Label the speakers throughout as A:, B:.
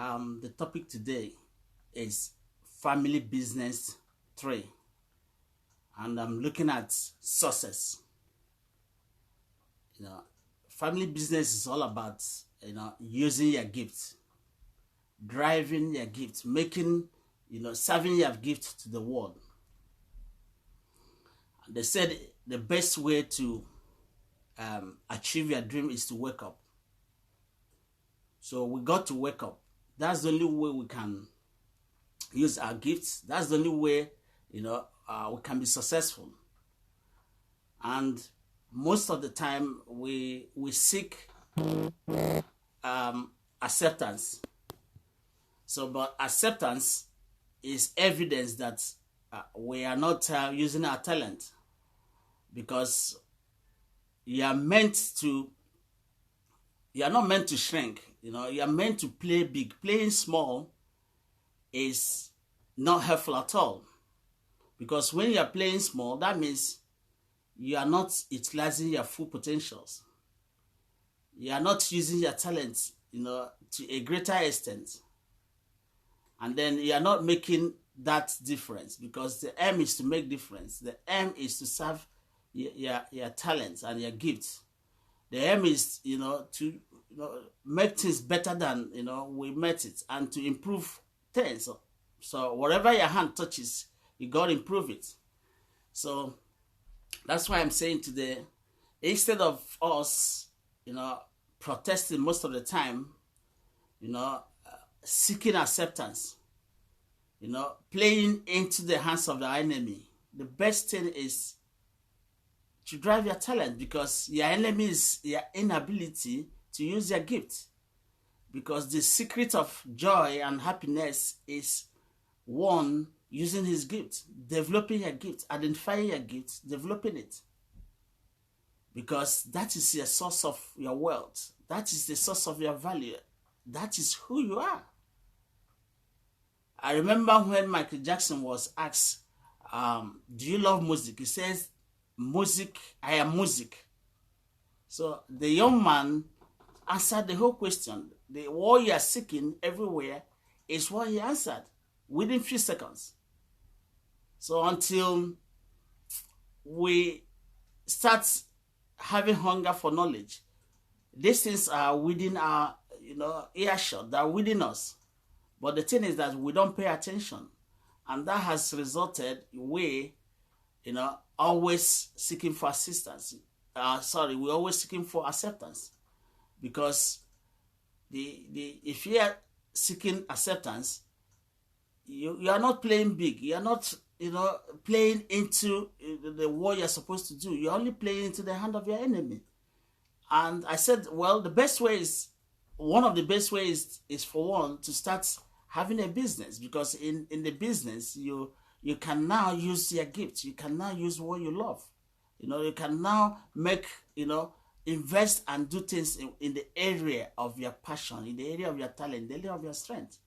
A: The topic today is family business 3, and I'm looking at success. Family business is all about using your gift, driving your gift, making serving your gift to the world. They said the best way to achieve your dream is to wake up. So we got to wake up. That's the only way we can use our gifts. That's the only way we can be successful. And most of the time we seek acceptance. So, but acceptance is evidence that we are not using our talent, because you are not meant to shrink. You are meant to play big. Playing small is not helpful at all, because when you are playing small, that means you are not utilizing your full potentials. You are not using your talents, to a greater extent. And then you are not making that difference, because the aim is to make difference. The aim is to serve your talents and your gifts. The aim is, to make things better than, we met it, and to improve things. So whatever your hand touches, you got to improve it. So that's why I'm saying today, instead of us, protesting most of the time, seeking acceptance, playing into the hands of the enemy, the best thing is to drive your talent, because your enemy is your inability to use your gift. Because the secret of joy and happiness is one, using his gift, developing your gift, identifying your gift, developing it. Because that is your source of your wealth. That is the source of your value. That is who you are. I remember when Michael Jackson was asked, do you love music? He says, music, I am music. So the young man answered the whole question. What you are seeking everywhere is what he answered within few seconds. So until we start having hunger for knowledge, these things are within our earshot, they are within us. But the thing is that we don't pay attention, and that has resulted in we always seeking for assistance. We're always seeking for acceptance, because if you are seeking acceptance, you are not playing big. You are not playing into what you're supposed to do. You're only playing into the hand of your enemy. And I said, well, the best way is, one of the best ways is for one to start having a business, because in the business you can now use your gift. You can now use what you love. You can now make, invest and do things in the area of your passion, in the area of your talent, in the area of your strength.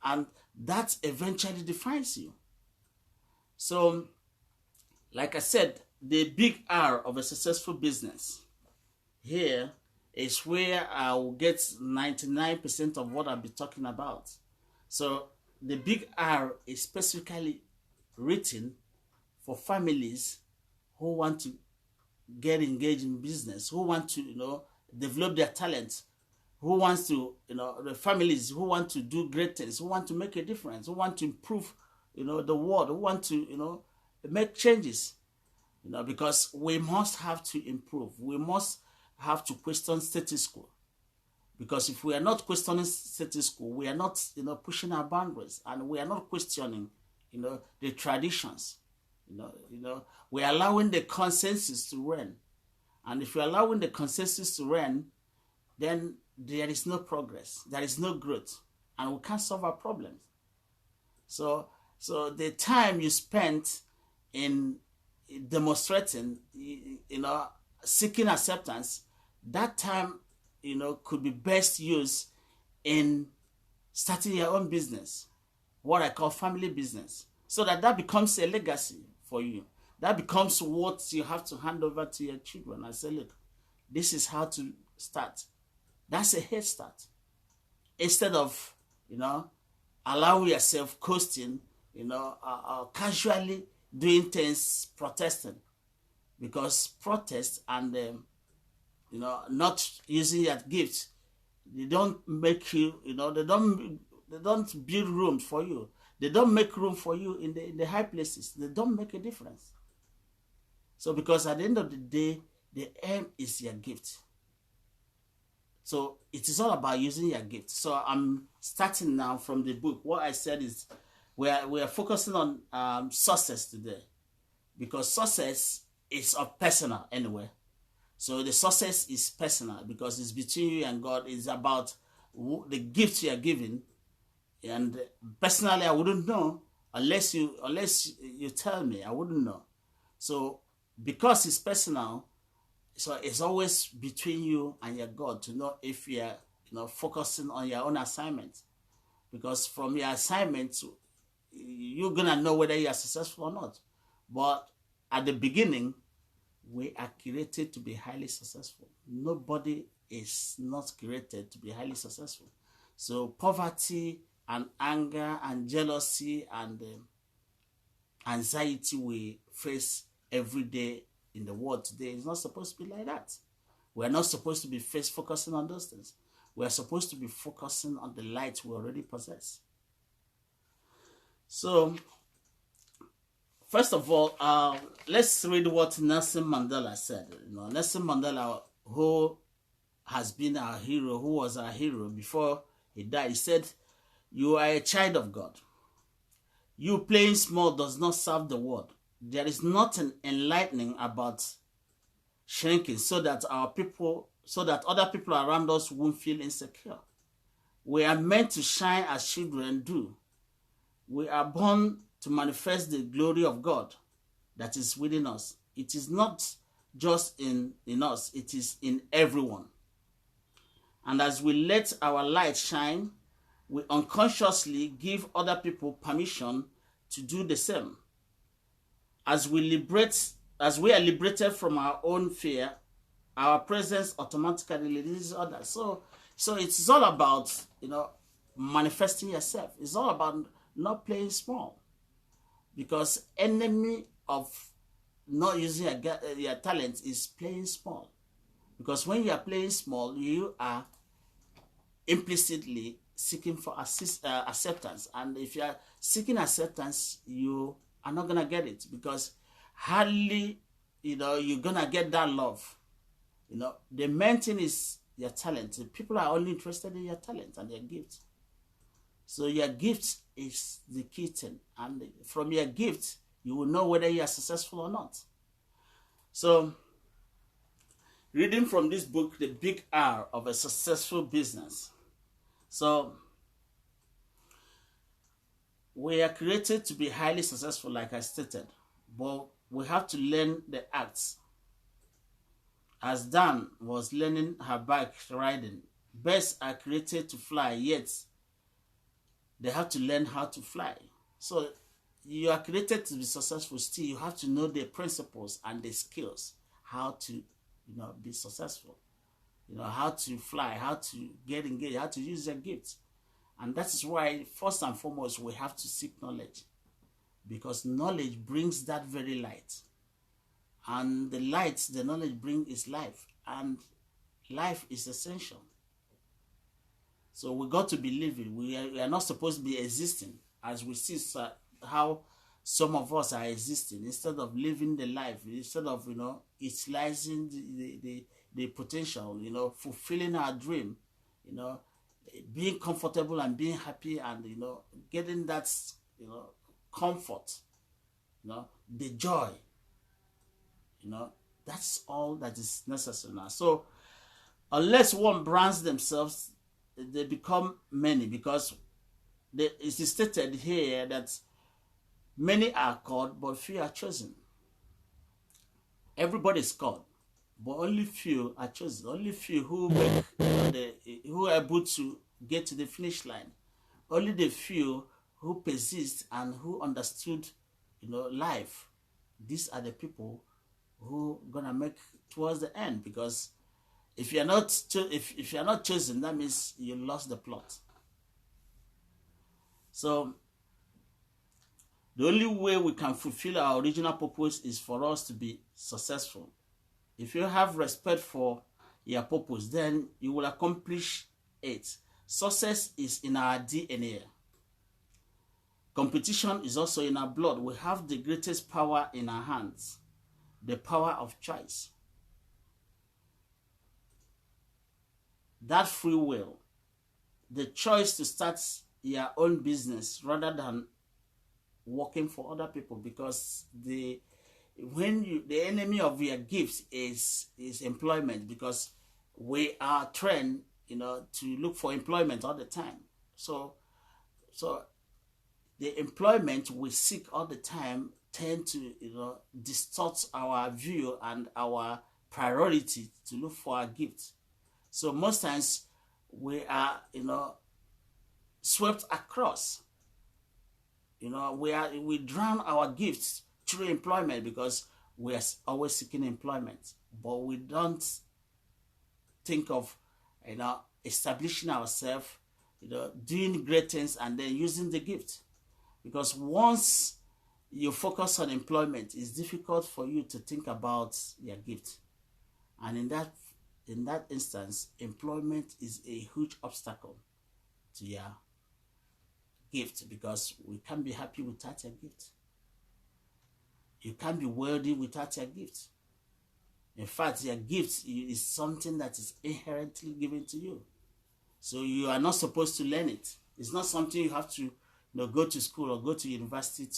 A: And that eventually defines you. So, like I said, the big R of a successful business here is where I will get 99% of what I'll be talking about. So the big R is specifically written for families who want to get engaged in business, who want to, develop their talents, who wants to, the families who want to do great things, who want to make a difference, who want to improve, the world, who want to, make changes, because we must have to improve. We must have to question status quo, because if we are not questioning status quo, we are not pushing our boundaries, and we are not questioning the traditions. We are allowing the consensus to reign, and if we are allowing the consensus to reign, then there is no progress, there is no growth, and we can't solve our problems. So the time you spent in demonstrating, seeking acceptance, that time, could be best used in starting your own business, what I call family business, so that becomes a legacy for you. That becomes what you have to hand over to your children. I say, look, this is how to start. That's a head start. instead of, allowing yourself coasting, casually doing things, protesting. Because protest and, not using your gifts, they don't make you, they don't build room for you. They don't make room for you in the high places. They don't make a difference. So because at the end of the day, the aim is your gift. So it is all about using your gift. So I'm starting now from the book. What I said is we are focusing on success today, because success is personal anyway. So the success is personal because it's between you and God. It's about the gift you are giving. And personally, I wouldn't know unless you tell me. I wouldn't know. So because it's personal, so it's always between you and your God to know if you're focusing on your own assignment. Because from your assignment, you're gonna know whether you are successful or not. But at the beginning, we are created to be highly successful. Nobody is not created to be highly successful. So poverty and anger and jealousy and anxiety we face every day in the world today is not supposed to be like that. We're not supposed to be focusing on those things. We're supposed to be focusing on the light we already possess. So, first of all, let's read what Nelson Mandela said. Nelson Mandela, who has been our hero, who was our hero before he died, he said, "You are a child of God. You playing small does not serve the world. There is nothing enlightening about shrinking so that other people around us won't feel insecure. We are meant to shine as children do. We are born to manifest the glory of God that is within us. It is not just in us, it is in everyone. And as we let our light shine, we unconsciously give other people permission to do the same. As we are liberated from our own fear, our presence automatically releases others. So it's all about, manifesting yourself. It's all about not playing small. Because enemy of not using your talent is playing small. Because when you are playing small, you are implicitly seeking for acceptance. And if you are seeking acceptance, you are not going to get it. Because hardly, you're going to get that love. The main thing is your talent. People are only interested in your talent and your gift. So your gift is the key thing. And from your gift, you will know whether you are successful or not. So, reading from this book, The Big R of a Successful Business. So, we are created to be highly successful, like I stated. But we have to learn the acts. As Dan was learning her bike riding, birds are created to fly, yet they have to learn how to fly. So you are created to be successful. Still, you have to know the principles and the skills, how to, be successful. How to fly, how to get engaged, how to use your gifts. And that is why, first and foremost, we have to seek knowledge. Because knowledge brings that very light. And the light the knowledge brings is life. And life is essential. So we got to be living. We are not supposed to be existing. As we see how some of us are existing. Instead of living the life. Instead of, utilizing the potential. Fulfilling our dream. Being comfortable and being happy and, getting that, comfort. The joy. That's all that is necessary now. So, unless one brands themselves, they become many, because it is stated here that many are called, but few are chosen. Everybody is called, but only few are chosen. Only few who make who are able to get to the finish line. Only the few who persist and who understood, life. These are the people who gonna make towards the end. Because if you're not if you're not chosen, that means you lost the plot. So the only way we can fulfill our original purpose is for us to be successful. If you have respect for your purpose, then you will accomplish it. Success is in our DNA. Competition is also in our blood. We have the greatest power in our hands, the power of choice. That free will, the choice to start your own business rather than working for other people, because the enemy of your gifts is employment, because we are trained, to look for employment all the time. So the employment we seek all the time tend to distort our view and our priority to look for our gifts. So most times we are swept across. We drown our gifts through employment because we are always seeking employment, but we don't think of establishing ourselves, doing great things and then using the gift. Because once you focus on employment, it's difficult for you to think about your gift. And in that instance, employment is a huge obstacle to your gift, because we can't be happy without your gift. You can't be wealthy without your gift. In fact, your gift is something that is inherently given to you. So you are not supposed to learn it. It's not something you have to go to school or go to university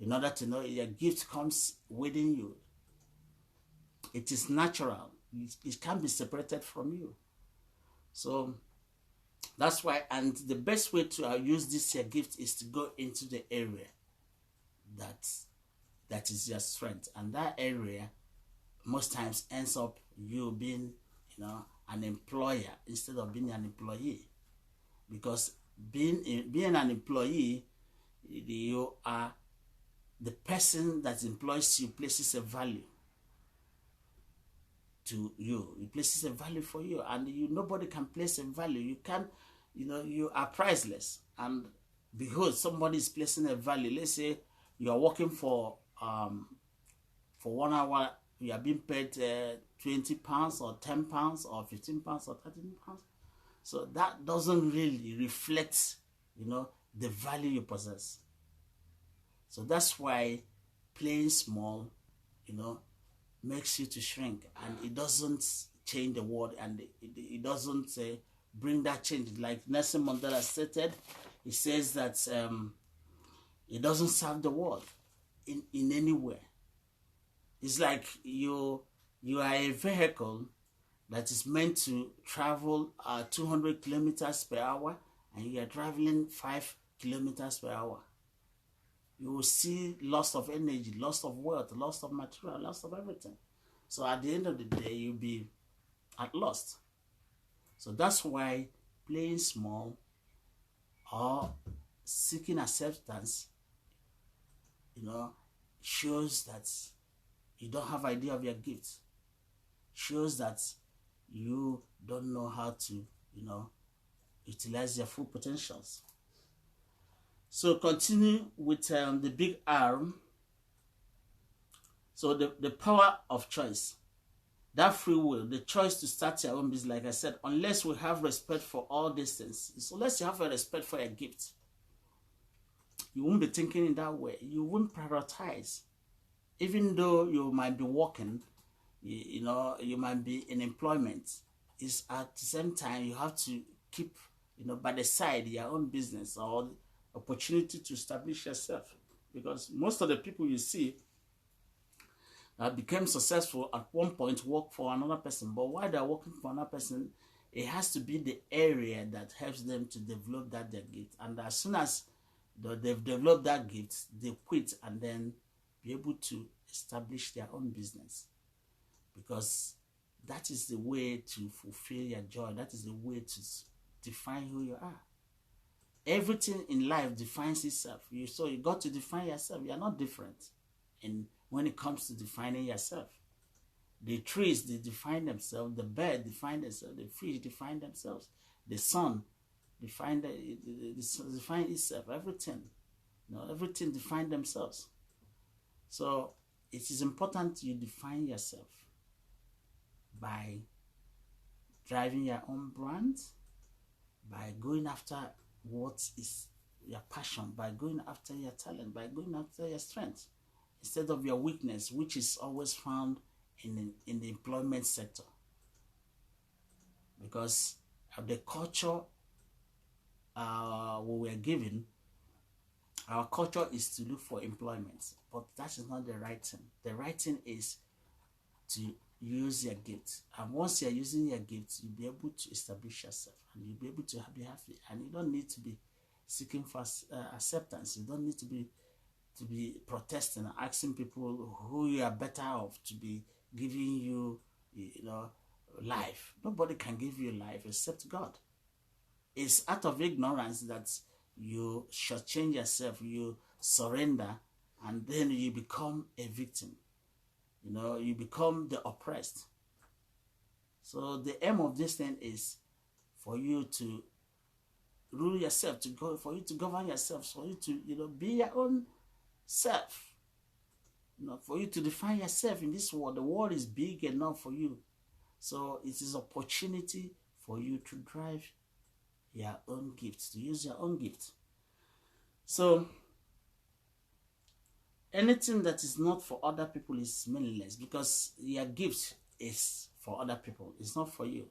A: in order to know. Your gift comes within you. It is natural. It can't be separated from you. So that's why, and the best way to use this your gift is to go into the area that is your strength, and that area most times ends up you being an employer instead of being an employee. Because being an employee, you are the person that employs you, places a value to you. It places a value for you, and nobody can place a value. You can't, you are priceless. And behold, somebody is placing a value. Let's say you are working for 1 hour, you are being paid £20 or £10 or £15 or £13. So that doesn't really reflect, the value you possess. So that's why playing small, makes you to shrink, and it doesn't change the world, and it doesn't bring that change. Like Nelson Mandela stated, he says that it doesn't serve the world in any way. It's like you are a vehicle that is meant to travel 200 kilometers per hour, and you are traveling 5 kilometers per hour. You will see loss of energy, loss of wealth, loss of material, loss of everything. So at the end of the day, you'll be at loss. So that's why playing small or seeking acceptance, shows that you don't have idea of your gifts. Shows that you don't know how to, utilize your full potentials. So continue with the big R. So the power of choice, that free will, the choice to start your own business. Like I said, unless we have respect for all these things, so unless you have a respect for your gift, you won't be thinking in that way. You won't prioritize. Even though you might be working, you might be in employment, is at the same time you have to keep, by the side your own business or opportunity to establish yourself. Because most of the people you see that became successful at one point work for another person, but while they're working for another person, it has to be the area that helps them to develop their gift. And as soon as they've developed that gift, they quit and then be able to establish their own business, because that is the way to fulfill your joy. That is the way to define who you are. Everything in life defines itself. So you got to define yourself. You are not different when it comes to defining yourself. The trees, they define themselves. The bird define themselves. The fish define themselves. The sun define itself. Everything, everything define themselves. So it is important you define yourself by driving your own brand, by going after what is your passion, by going after your talent, by going after your strength, instead of your weakness, which is always found in the employment sector. Because of the culture we were given, our culture is to look for employment, but that is not the right thing. The right thing is to use your gift, and once you're using your gift, you'll be able to establish yourself, and you'll be able to be happy, and you don't need to be seeking for acceptance. You don't need to be protesting and asking people who you are better off to be giving you, life. Nobody can give you life except God. It's out of ignorance that you shortchange yourself, you surrender, and then you become a victim. You become the oppressed. So the aim of this thing is for you to rule yourself, for you to govern yourself, for you to be your own self. For you to define yourself in this world. The world is big enough for you. So it is opportunity for you to drive your own gift, to use your own gift. So anything that is not for other people is meaningless, because your gift is for other people. It's not for you.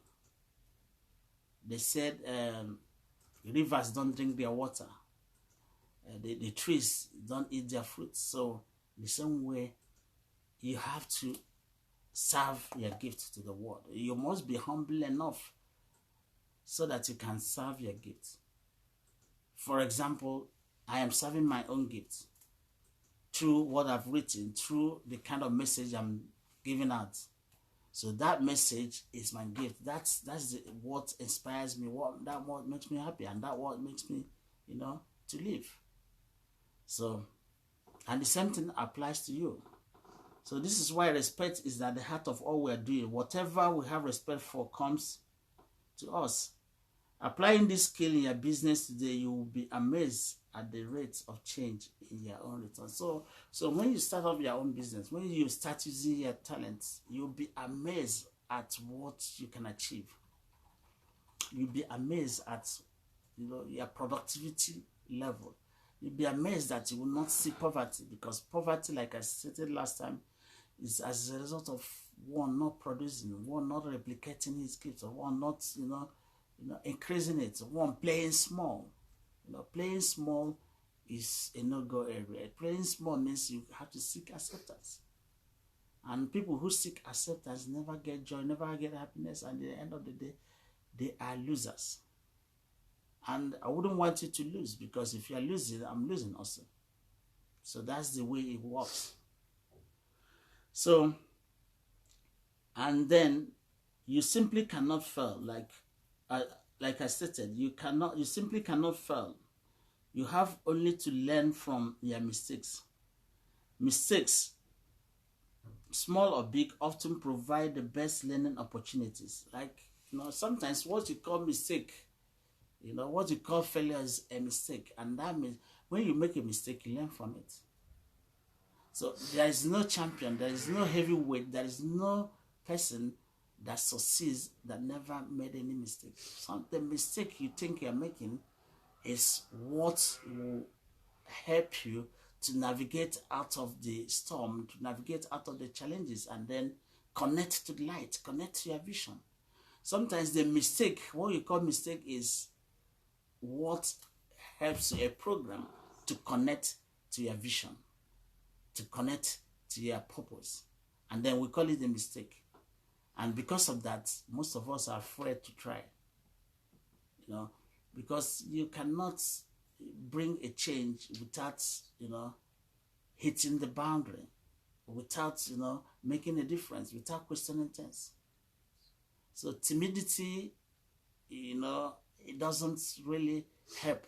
A: They said rivers don't drink their water. The trees don't eat their fruits. So the same way, you have to serve your gift to the world. You must be humble enough so that you can serve your gift. For example, I am serving my own gift through what I've written, through the kind of message I'm giving out. So that message is my gift. That's what inspires me, that what makes me happy, and that what makes me, to live. So, and the same thing applies to you. So this is why respect is at the heart of all we're doing. Whatever we have respect for comes to us. Applying this skill in your business today, you will be amazed at the rate of change in your own return. So when you start up your own business, when you start using your talents, you'll be amazed at what you can achieve. You'll be amazed at your productivity level. You'll be amazed that you will not see poverty, because poverty, like I stated last time, is as a result of one not producing, one not replicating his gifts, or one not increasing it, one playing small. Playing small is a no-go area. Playing small means you have to seek acceptance. And people who seek acceptance never get joy, never get happiness, and at the end of the day, they are losers. And I wouldn't want you to lose, because if you're losing, I'm losing also. So that's the way it works. So, and then you simply cannot fail. Like I stated, you simply cannot fail. You have only to learn from your mistakes. Mistakes, small or big, often provide the best learning opportunities. Sometimes what you call mistake, what you call failure is a mistake. And that means when you make a mistake, you learn from it. So there is no champion, there is no heavyweight, there is no person that succeeds that never made any mistake. The mistake you think you're making is what will help you to navigate out of the storm, to navigate out of the challenges, and then connect to the light, connect to your vision. Sometimes the mistake, what you call mistake, is what helps a program to connect to your vision, to connect to your purpose. And then we call it a mistake. And because of that, most of us are afraid to try. Because you cannot bring a change without, hitting the boundary, without, making a difference, without questioning things. So timidity, it doesn't really help.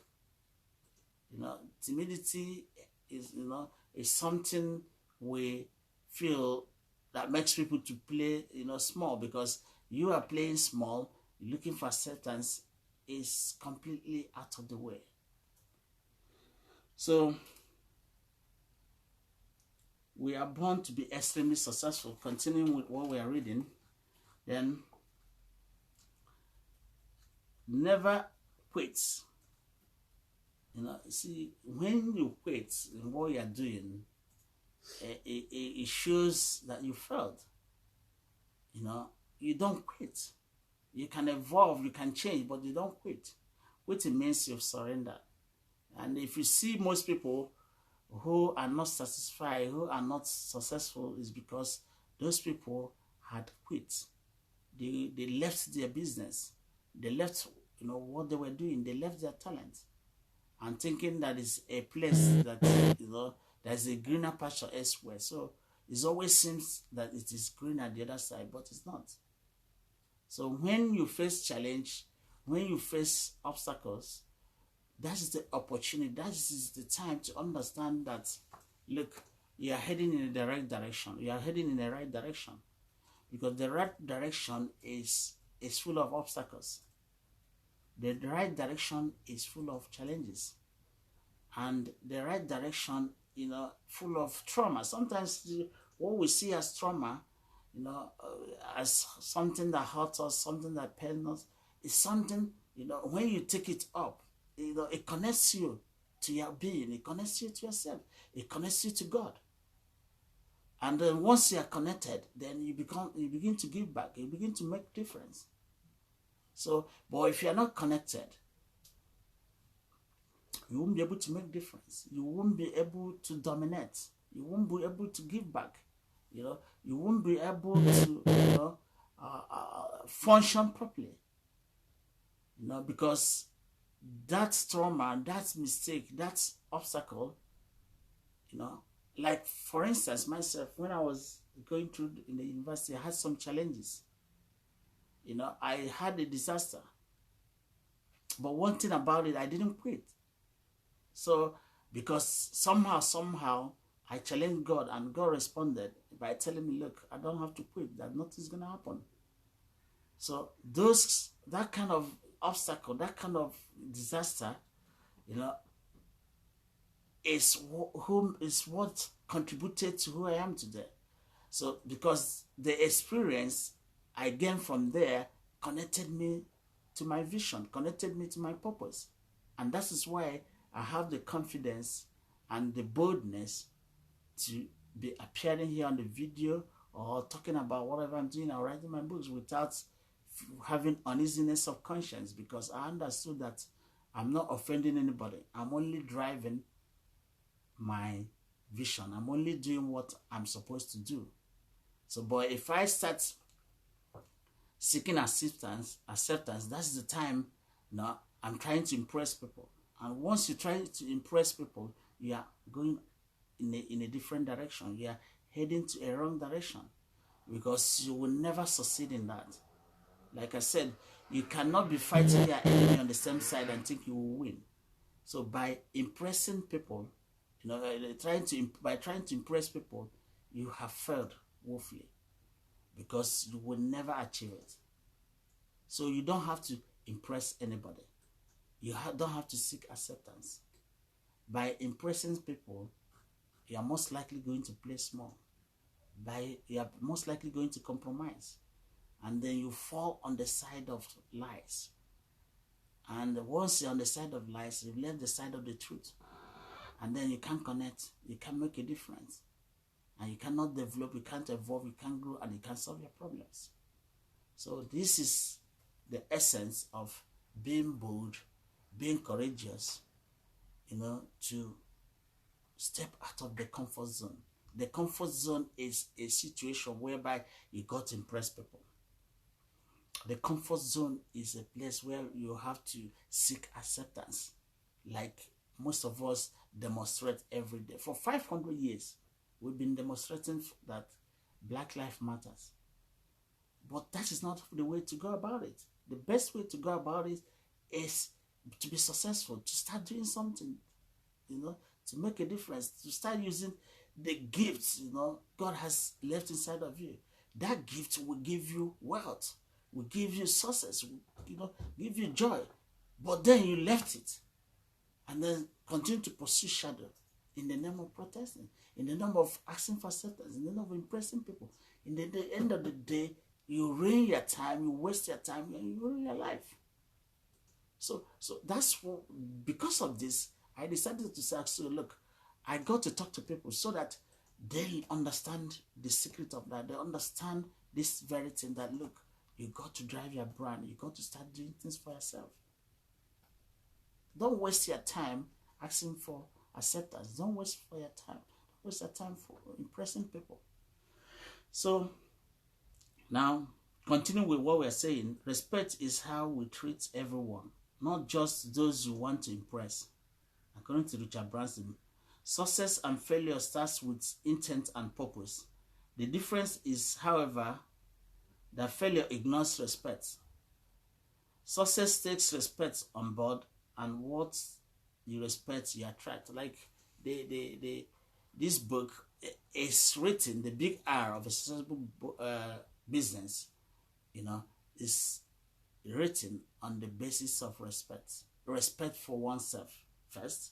A: Timidity is something we feel that makes people to play, small, because you are playing small, looking for acceptance is completely out of the way. So we are born to be extremely successful. Continuing with what we are reading, then never quit. You know, see, when you quit in what you are doing, it shows that you failed. You know, you don't quit. You can evolve, you can change, but you don't quit. Quitting means you've surrendered. And if you see most people who are not satisfied, who are not successful, is because those people had quit. They left their business. They left, you know, what they were doing. They left their talent. And thinking that is a place that, you know, there's a greener pasture elsewhere. So it always seems that it is green at the other side, but it's not. So when you face challenge, when you face obstacles, that is the opportunity, that is the time to understand that, look, you are heading in the right direction. You are heading in the right direction. Because the right direction is full of obstacles. The right direction is full of challenges. And the right direction, you know, full of trauma. Sometimes what we see as trauma, you know, as something that hurts us, something that pains us, is something, you know, when you take it up, you know, it connects you to your being, it connects you to yourself, it connects you to God. And then once you are connected, then you begin to give back, you begin to make difference. So, but if you are not connected, you won't be able to make difference. You won't be able to dominate. You won't be able to give back. You know, you won't be able to, you know, function properly. You know, because that trauma, that mistake, that obstacle, you know, like for instance, myself, when I was going through in the university, I had some challenges. You know, I had a disaster. But one thing about it, I didn't quit. So, because somehow, I challenged God, and God responded by telling me, look, I don't have to quit, that nothing's going to happen. So, that kind of obstacle, that kind of disaster, you know, is what contributed to who I am today. So, because the experience I gained from there connected me to my vision, connected me to my purpose. And that is why I have the confidence and the boldness to be appearing here on the video or talking about whatever I'm doing or writing my books without having uneasiness of conscience, because I understood that I'm not offending anybody. I'm only driving my vision. I'm only doing what I'm supposed to do. So, but if I start seeking acceptance, that's the time, you know, I'm trying to impress people. And once you try to impress people, you are going in a different direction. You are heading to a wrong direction, because you will never succeed in that. Like I said, you cannot be fighting your enemy on the same side and think you will win. So by impressing people, you know, by trying to impress people, you have failed woefully, because you will never achieve it. So you don't have to impress anybody. You don't have to seek acceptance. By impressing people, you are most likely going to play small. You are most likely going to compromise. And then you fall on the side of lies. And once you're on the side of lies, you've left the side of the truth. And then you can't connect, you can't make a difference. And you cannot develop, you can't evolve, you can't grow, and you can't solve your problems. So this is the essence of being bold, being courageous, you know, to step out of the comfort zone. The comfort zone is a situation whereby you got to impress people. The comfort zone is a place where you have to seek acceptance, like most of us demonstrate every day. For 500 years, we've been demonstrating that Black Lives Matters. But that is not the way to go about it. The best way to go about it is to be successful, to start doing something, you know, to make a difference, to start using the gifts, you know, God has left inside of you. That gift will give you wealth, will give you success, will, you know, give you joy. But then you left it and then continue to pursue shadow in the name of protesting, in the name of asking for acceptance, in the name of impressing people. In the end of the day, you ruin your time, you waste your time, and you ruin your life. So that's what, because of this, I decided to say, so look, I got to talk to people so that they understand the secret of that. They understand this very thing that, look, you got to drive your brand. You got to start doing things for yourself. Don't waste your time asking for acceptance. Don't waste your time. Don't waste your time for impressing people. So now, continue with what we're saying. Respect is how we treat everyone, not just those you want to impress. According to Richard Branson, success and failure starts with intent and purpose. The difference is, however, that failure ignores respect. Success takes respect on board, and what you respect, you attract. Like this book is written, the big R of a successful business, is written on the basis of respect. Respect for oneself first,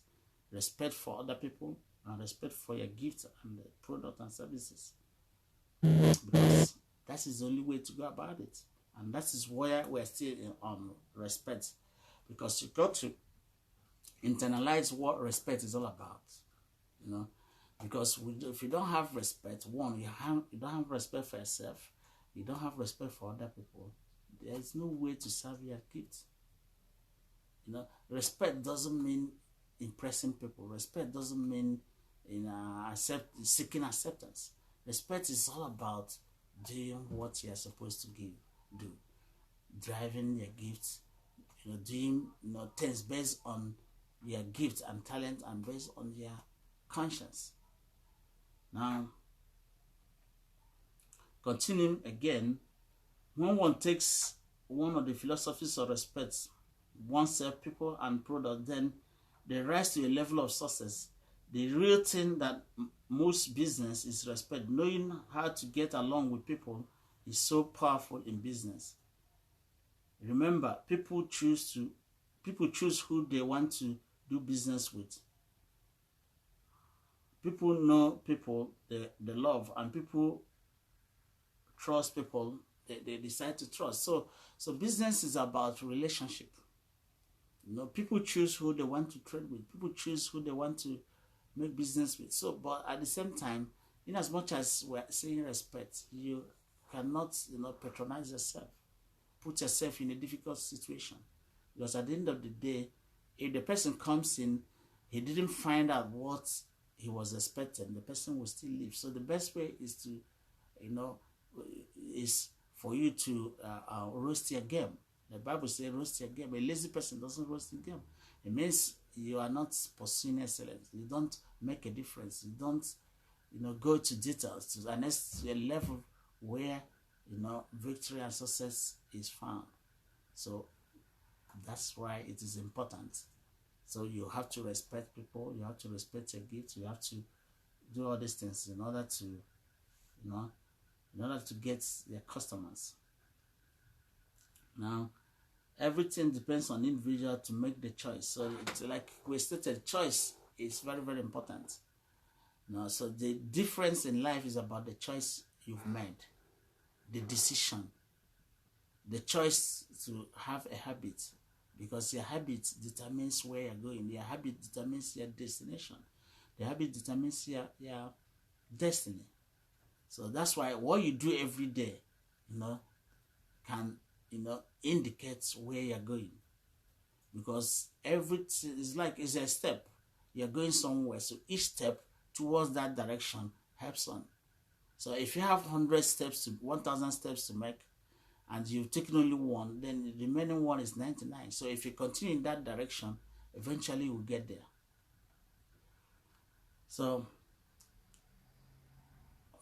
A: respect for other people, and respect for your gift and the product and services. Because that is the only way to go about it. And that is where we're still on respect. Because you got to internalize what respect is all about. Because if you don't have respect, one, you don't have respect for yourself, you don't have respect for other people, there is no way to serve your gift. Respect doesn't mean impressing people. Respect doesn't mean seeking acceptance. Respect is all about doing what you're supposed to do, driving your gifts, doing things based on your gift and talent and based on your conscience. Now, continuing again, when one takes one of the philosophies of respect, oneself, people, and product, then they rise to a level of success. The real thing that most business is respect. Knowing how to get along with people is so powerful in business. Remember, people choose who they want to do business with. People know people they love, and people trust people they decide to trust. So business is about relationship. People choose who they want to trade with. People choose who they want to make business with. So, but at the same time, in as much as we're saying respect, you cannot, patronize yourself. Put yourself in a difficult situation. Because at the end of the day, if the person comes in, he didn't find out what he was expecting, the person will still leave. So the best way is to, is for you to roast your game. The Bible says roast your game. A lazy person doesn't roast the game. It means you are not pursuing excellence. You don't make a difference. You don't, go to details to the next level where, victory and success is found. So that's why it is important. So you have to respect people. You have to respect your gifts. You have to do all these things in order to, in order to get your customers. Now, everything depends on the individual to make the choice. So it's like we stated, choice is very, very important. So the difference in life is about the choice you've made, the decision, the choice to have a habit, because your habit determines where you're going. Your habit determines your destination. The habit determines your destiny. So that's why what you do every day, can, indicates where you're going. Because everything is like, it's a step. You're going somewhere. So each step towards that direction helps on. So if you have 1,000 steps to make, and you've taken only one, then the remaining one is 99. So if you continue in that direction, eventually you will get there. So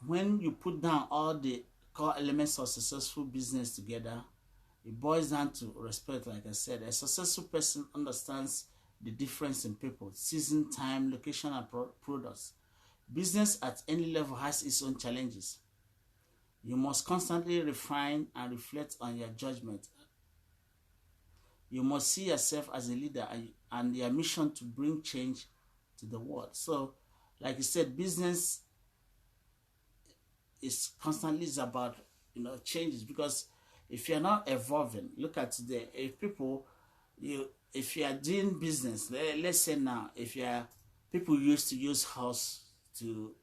A: when you put down all the core elements of successful business together, it boils down to respect. Like I said, a successful person understands the difference in people, season, time, location, and products. Business at any level has its own challenges. You must constantly refine and reflect on your judgment. you must see yourself as a leader and your mission to bring change to the world. So, like you said, business is constantly is about, you know, changes, because if you're not evolving, look at today. If you are doing business, let's say now, if you are people used to use horse to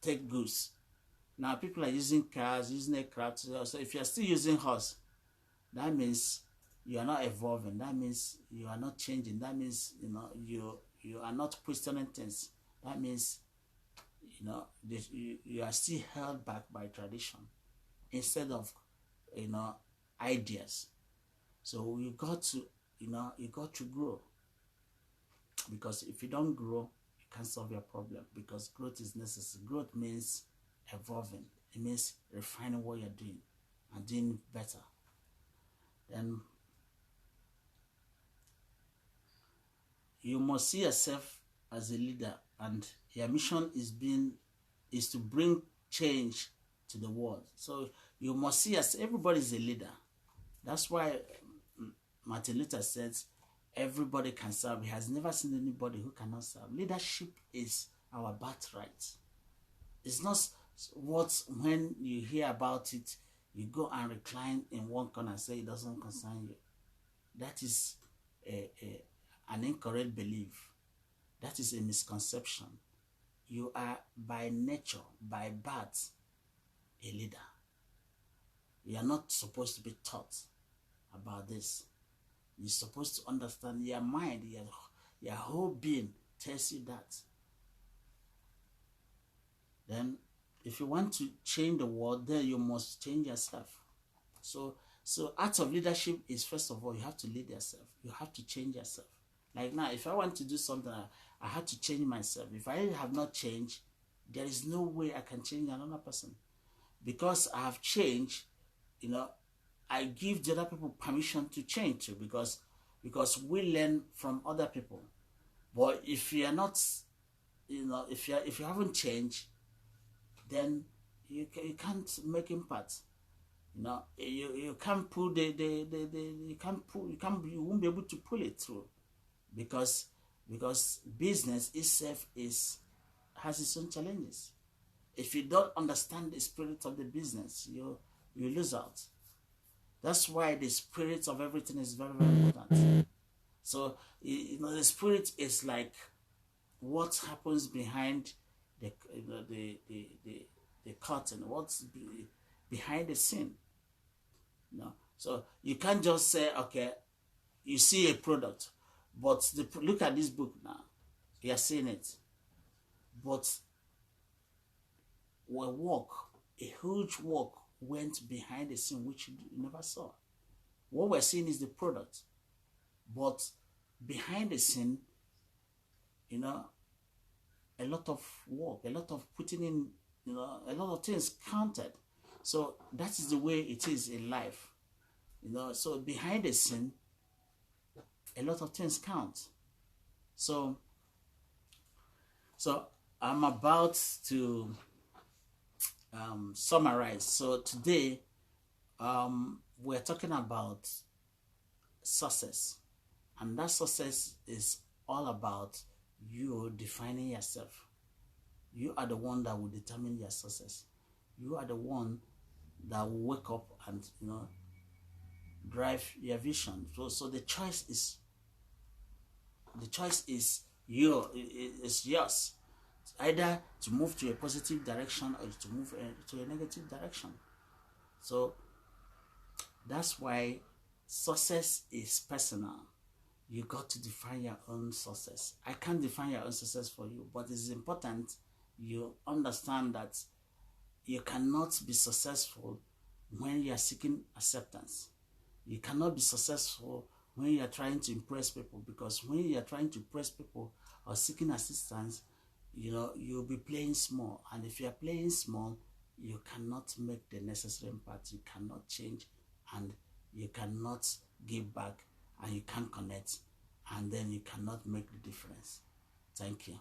A: take goods. Now people are using cars, using aircraft. So if you are still using horse, that means you are not evolving. That means you are not changing. That means, you know, you are not questioning things. That means, you know, you are still held back by tradition instead of, you know, ideas. So you got to, you know, you got to grow, because if you don't grow, you can't solve your problem, because growth is necessary. Growth means evolving. It means refining what you're doing and doing better. Then you must see yourself as a leader, and your mission is to bring change to the world. So you must see us. Everybody is a leader. That's why Martin Luther says everybody can serve. He has never seen anybody who cannot serve. Leadership is our birthright. It's not what, when you hear about it, you go and recline in one corner and say it doesn't concern you. That is an incorrect belief. That is a misconception. You are by nature, by birth, a leader. You are not supposed to be taught about this. You're supposed to understand. Your mind, your whole being tells you that. Then, if you want to change the world, then you must change yourself. So art of leadership is, first of all, you have to lead yourself. You have to change yourself. Like now, if I want to do something, I have to change myself. If I have not changed, there is no way I can change another person. Because I have changed, you know, I give the other people permission to change too, because we learn from other people. But if you are not, you know, if you haven't changed, then you can't make impact. You know, you can't pull you won't be able to pull it through, because business itself has its own challenges. If you don't understand the spirit of the business, you lose out. That's why the spirit of everything is very, very important. So, you know, the spirit is like what happens behind the curtain, what's behind the scene. You know? So you can't just say, okay, you see a product, but look at this book now. You are seeing it. But a huge work went behind the scene, which you never saw. What we're seeing is the product. But behind the scene, you know, a lot of work, a lot of putting in, you know, a lot of things counted. So that is the way it is in life. You know, so behind the scene, a lot of things count. So I'm about to summarize. So today, we're talking about success. And that success is all about you defining yourself. You are the one that will determine your success. You are the one that will wake up and, you know, drive your vision. So the choice is yours. It's either to move to a positive direction or to move to a negative direction. So that's why success is personal. You got to define your own success. I can't define your own success for you, but it's important you understand that you cannot be successful when you are seeking acceptance. You cannot be successful when you are trying to impress people, because when you are trying to impress people or seeking assistance, you know, you'll be playing small. And if you are playing small, you cannot make the necessary impact. You cannot change, and you cannot give back, and you can't connect, and then you cannot make the difference. Thank you.